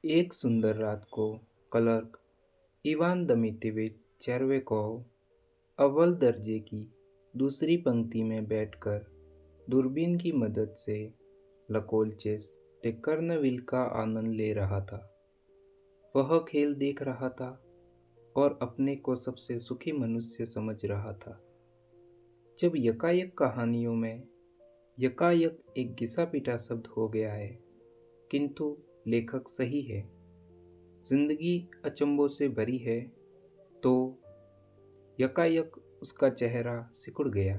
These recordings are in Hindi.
एक सुंदर रात को क्लर्क इवान दमित्रियोविच चेरवेकोव अव्वल दर्जे की दूसरी पंक्ति में बैठकर दूरबीन की मदद से लकोलचेस द कर्नविल का आनंद ले रहा था। वह खेल देख रहा था और अपने को सबसे सुखी मनुष्य समझ रहा था। जब यकायक कहानियों में यकायक एक घिसा पिटा शब्द हो गया है, किंतु लेखक सही है, जिंदगी अचंभों से भरी है, तो यकायक उसका चेहरा सिकुड़ गया।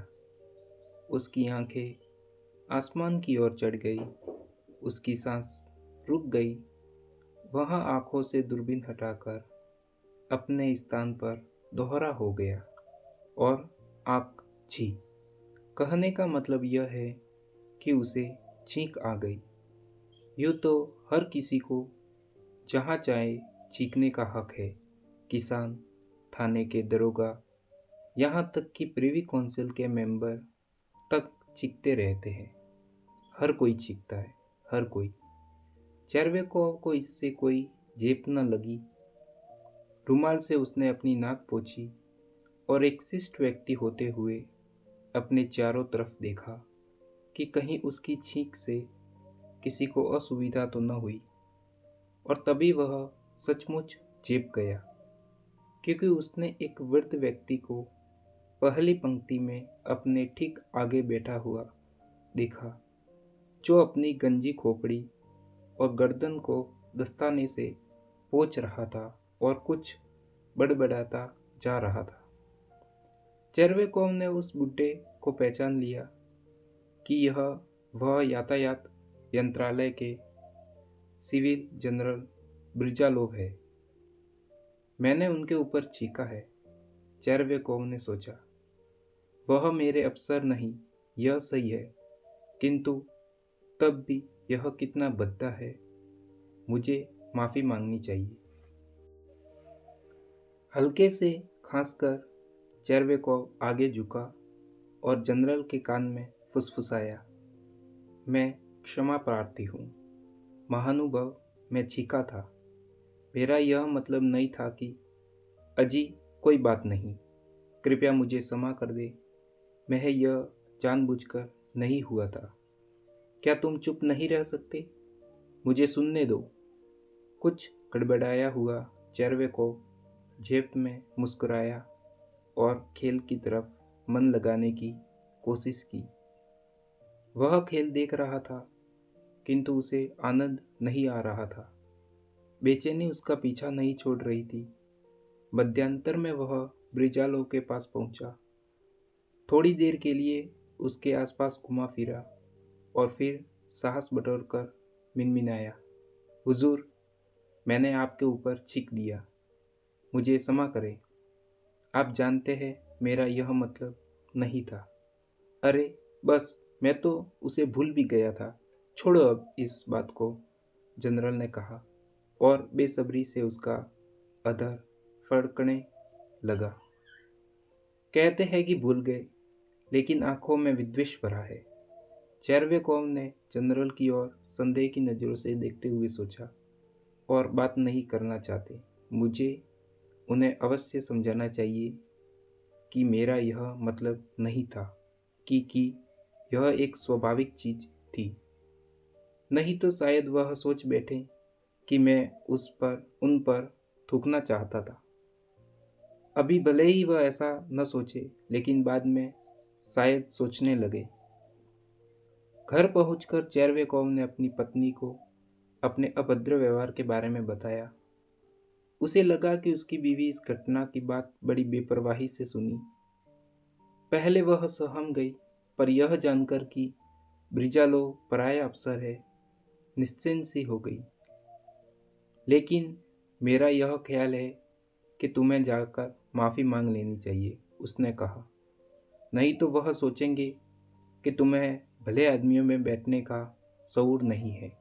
उसकी आंखें आसमान की ओर चढ़ गई, उसकी सांस रुक गई। वह आंखों से दूरबीन हटाकर अपने स्थान पर दोहरा हो गया और आँख छी। कहने का मतलब यह है कि उसे छींक आ गई। यूँ तो हर किसी को जहाँ चाहे चीखने का हक है। किसान, थाने के दरोगा, यहाँ तक कि प्रिवी काउंसिल के मेंबर तक चीखते रहते हैं। हर कोई चीखता है, हर कोई। चेरवेकोव को इससे कोई झेप न लगी। रुमाल से उसने अपनी नाक पोंछी और एक शिष्ट व्यक्ति होते हुए अपने चारों तरफ देखा कि कहीं उसकी छींक से किसी को असुविधा तो न हुई। और तभी वह सचमुच चेप गया, क्योंकि उसने एक वृद्ध व्यक्ति को पहली पंक्ति में अपने ठीक आगे बैठा हुआ देखा, जो अपनी गंजी खोपड़ी और गर्दन को दस्ताने से पोंछ रहा था और कुछ बड़बड़ाता जा रहा था। चेरवेकोव ने उस बुड्ढे को पहचान लिया कि यह वह यातायात यंत्रालय के सिविल जनरल ब्रिजालोव है। मैंने उनके ऊपर चीखा है, चेरवेकोव ने सोचा। वह मेरे अफसर नहीं, यह सही है, किंतु तब भी यह कितना भद्दा है। मुझे माफ़ी मांगनी चाहिए। हल्के से खांसकर चेरवेकोव आगे झुका और जनरल के कान में फुसफुसाया, मैं क्षमा प्रार्थी हूँ महानुभाव, मैं चीखा था। मेरा यह मतलब नहीं था कि अजी कोई बात नहीं, कृपया मुझे क्षमा कर दे, मैं यह जानबूझकर नहीं हुआ था। क्या तुम चुप नहीं रह सकते? मुझे सुनने दो। कुछ गड़बड़ाया हुआ चेरवेकोव जेब में मुस्कुराया और खेल की तरफ मन लगाने की कोशिश की। वह खेल देख रहा था, किंतु उसे आनंद नहीं आ रहा था। बेचैनी उसका पीछा नहीं छोड़ रही थी। मध्यांतर में वह ब्रिजालोव के पास पहुंचा। थोड़ी देर के लिए उसके आसपास घुमा फिरा और फिर साहस बटोरकर मिनमिनाया, हुजूर, मैंने आपके ऊपर चीख दिया, मुझे क्षमा करें। आप जानते हैं मेरा यह मतलब नहीं था। अरे बस, मैं तो उसे भूल भी गया था। छोड़ो अब इस बात को, जनरल ने कहा और बेसब्री से उसका अधर फड़कने लगा। कहते हैं कि भूल गए, लेकिन आंखों में विद्वेष भरा है। चेरवेकोव ने जनरल की ओर संदेह की नज़रों से देखते हुए सोचा, और बात नहीं करना चाहते। मुझे उन्हें अवश्य समझाना चाहिए कि मेरा यह मतलब नहीं था, कि यह एक स्वाभाविक चीज थी। नहीं तो शायद वह सोच बैठे कि मैं उन पर थूकना चाहता था। अभी भले ही वह ऐसा न सोचे, लेकिन बाद में शायद सोचने लगे। घर पहुंचकर चेरवेकोव ने अपनी पत्नी को अपने अभद्र व्यवहार के बारे में बताया। उसे लगा कि उसकी बीवी इस घटना की बात बड़ी बेपरवाही से सुनी। पहले वह सहम गई, पर यह जानकर कि ब्रिजालोव पराया अफसर है, निश्चिंत सी हो गई। लेकिन मेरा यह ख्याल है कि तुम्हें जाकर माफ़ी मांग लेनी चाहिए, उसने कहा। नहीं तो वह सोचेंगे कि तुम्हें भले आदमियों में बैठने का शऊर नहीं है।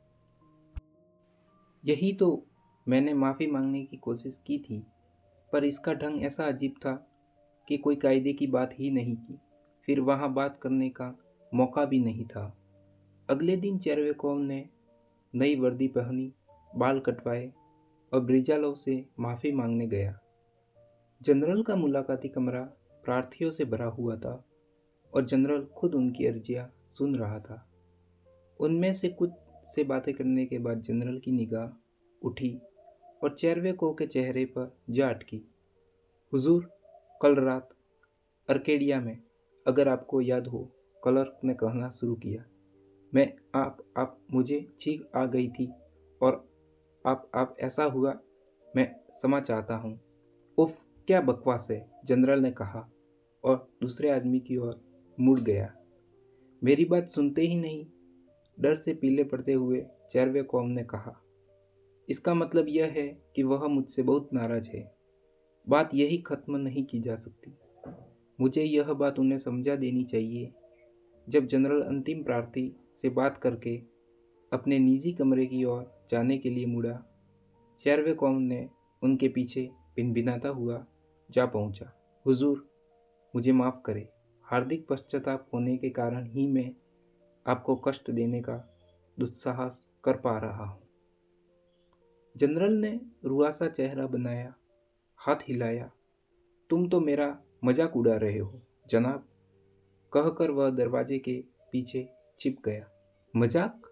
यही तो मैंने माफ़ी मांगने की कोशिश की थी, पर इसका ढंग ऐसा अजीब था कि कोई कायदे की बात ही नहीं की। फिर वहाँ बात करने का मौका भी नहीं था। अगले दिन चेरवेकोव ने नई वर्दी पहनी बाल कटवाए और ब्रिजालोव से माफ़ी मांगने गया। जनरल का मुलाकाती कमरा प्रार्थियों से भरा हुआ था और जनरल खुद उनकी अर्जियां सुन रहा था। उनमें से कुछ से बातें करने के बाद जनरल की निगाह उठी और चेरवेकोव के चेहरे पर जा अटकी। हुजूर, कल रात अर्केडिया में, अगर आपको याद हो, क्लर्क ने कहना शुरू किया। मैं आप मुझे चीख आ गई थी और आप ऐसा हुआ, मैं क्षमा चाहता हूँ। उफ, क्या बकवास है, जनरल ने कहा और दूसरे आदमी की ओर मुड़ गया। मेरी बात सुनते ही नहीं, डर से पीले पड़ते हुए चेरवेकोव ने कहा। इसका मतलब यह है कि वह मुझसे बहुत नाराज है। बात यही खत्म नहीं की जा सकती। मुझे यह बात उन्हें समझा देनी चाहिए। जब जनरल अंतिम प्रार्थी से बात करके अपने निजी कमरे की ओर जाने के लिए मुड़ा, चेरवेकोव ने उनके पीछे भिनभिनाता हुआ जा पहुंचा। हुजूर, मुझे माफ़ करें। हार्दिक पश्चाताप होने के कारण ही मैं आपको कष्ट देने का दुस्साहस कर पा रहा हूँ। जनरल ने रुआसा चेहरा बनाया, हाथ हिलाया। तुम तो मेरा मजाक उड़ा रहे हो, जनाब, कहकर वह दरवाजे के पीछे छिप गया। मजाक?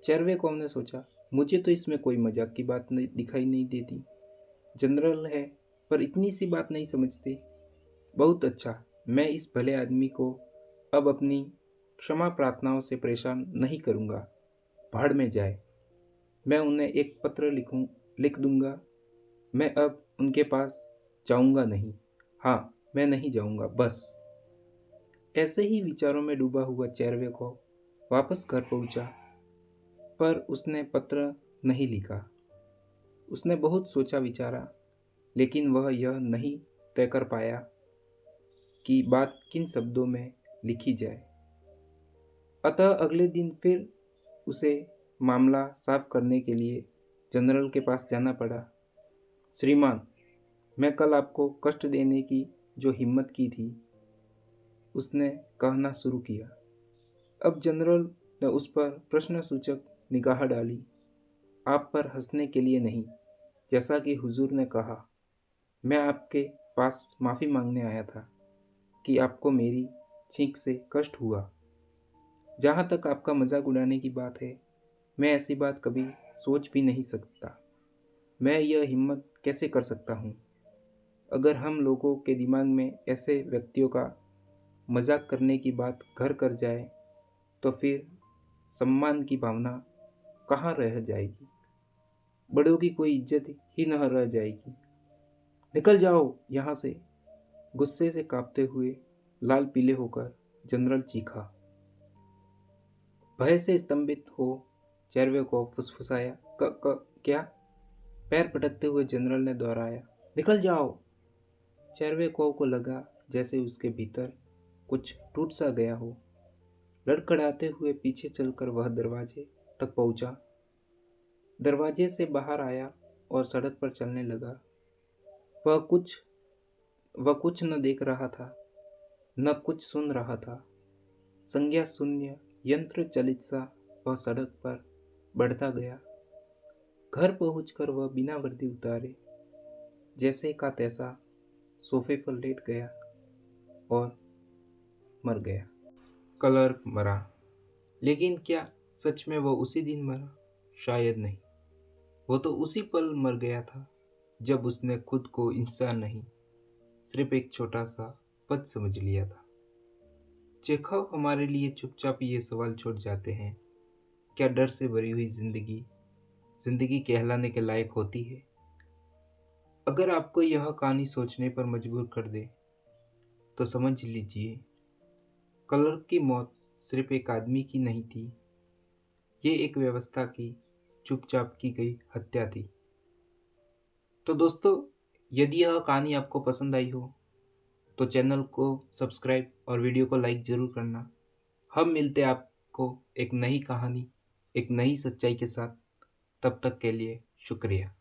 चेरवेकोव ने सोचा, मुझे तो इसमें कोई मजाक की बात नहीं दिखाई नहीं देती। जनरल है पर इतनी सी बात नहीं समझते। बहुत अच्छा, मैं इस भले आदमी को अब अपनी क्षमा प्रार्थनाओं से परेशान नहीं करूँगा। भाड़ में जाए। मैं उन्हें एक पत्र लिख दूँगा। मैं अब उनके पास जाऊँगा नहीं। हाँ, मैं नहीं जाऊँगा, बस। ऐसे ही विचारों में डूबा हुआ चेरवेकोव वापस घर पहुँचा, पर उसने पत्र नहीं लिखा। उसने बहुत सोचा विचारा, लेकिन वह यह नहीं तय कर पाया कि बात किन शब्दों में लिखी जाए। अतः अगले दिन फिर उसे मामला साफ करने के लिए जनरल के पास जाना पड़ा। श्रीमान, मैं कल आपको कष्ट देने की जो हिम्मत की थी, उसने कहना शुरू किया। अब जनरल ने उस पर प्रश्नसूचक निगाह डाली। आप पर हंसने के लिए नहीं, जैसा कि हुजूर ने कहा। मैं आपके पास माफ़ी मांगने आया था कि आपको मेरी छींक से कष्ट हुआ। जहाँ तक आपका मजाक उड़ाने की बात है, मैं ऐसी बात कभी सोच भी नहीं सकता। मैं यह हिम्मत कैसे कर सकता हूँ? अगर हम लोगों के दिमाग में ऐसे व्यक्तियों का मजाक करने की बात घर कर जाए, तो फिर सम्मान की भावना कहाँ रह जाएगी? बड़ों की कोई इज्जत ही न रह जाएगी। निकल जाओ यहाँ से। गुस्से से कांपते हुए लाल पीले होकर जनरल चीखा। भय से स्तंभित हो चेरवेकोव फुसफुसाया, क्या? पैर पटकते हुए जनरल ने दोहराया, निकल जाओ। चेरवेकोव को लगा जैसे उसके भीतर कुछ टूट सा गया हो। लड़खड़ाते हुए पीछे चलकर वह दरवाजे तक पहुंचा। दरवाजे से बाहर आया और सड़क पर चलने लगा। वह कुछ न देख रहा था, न कुछ सुन रहा था। संज्ञा शून्य, यंत्र चलित सा वह सड़क पर बढ़ता गया। घर पहुंचकर वह बिना वर्दी उतारे जैसे का तैसा सोफे पर लेट गया और मर गया। क्लर्क मरा, लेकिन क्या सच में वो उसी दिन मरा? शायद नहीं। वो तो उसी पल मर गया था जब उसने खुद को इंसान नहीं, सिर्फ एक छोटा सा पद समझ लिया था। चेखव हमारे लिए चुपचाप ये सवाल छोड़ जाते हैं, क्या डर से भरी हुई जिंदगी कहलाने के लायक होती है? अगर आपको यह कहानी सोचने पर मजबूर कर दे, तो समझ लीजिए क्लर्क की मौत सिर्फ एक आदमी की नहीं थी, ये एक व्यवस्था की चुपचाप की गई हत्या थी। तो दोस्तों, यदि यह कहानी आपको पसंद आई हो तो चैनल को सब्सक्राइब और वीडियो को लाइक ज़रूर करना। हम मिलते हैं आपको एक नई कहानी, एक नई सच्चाई के साथ। तब तक के लिए शुक्रिया।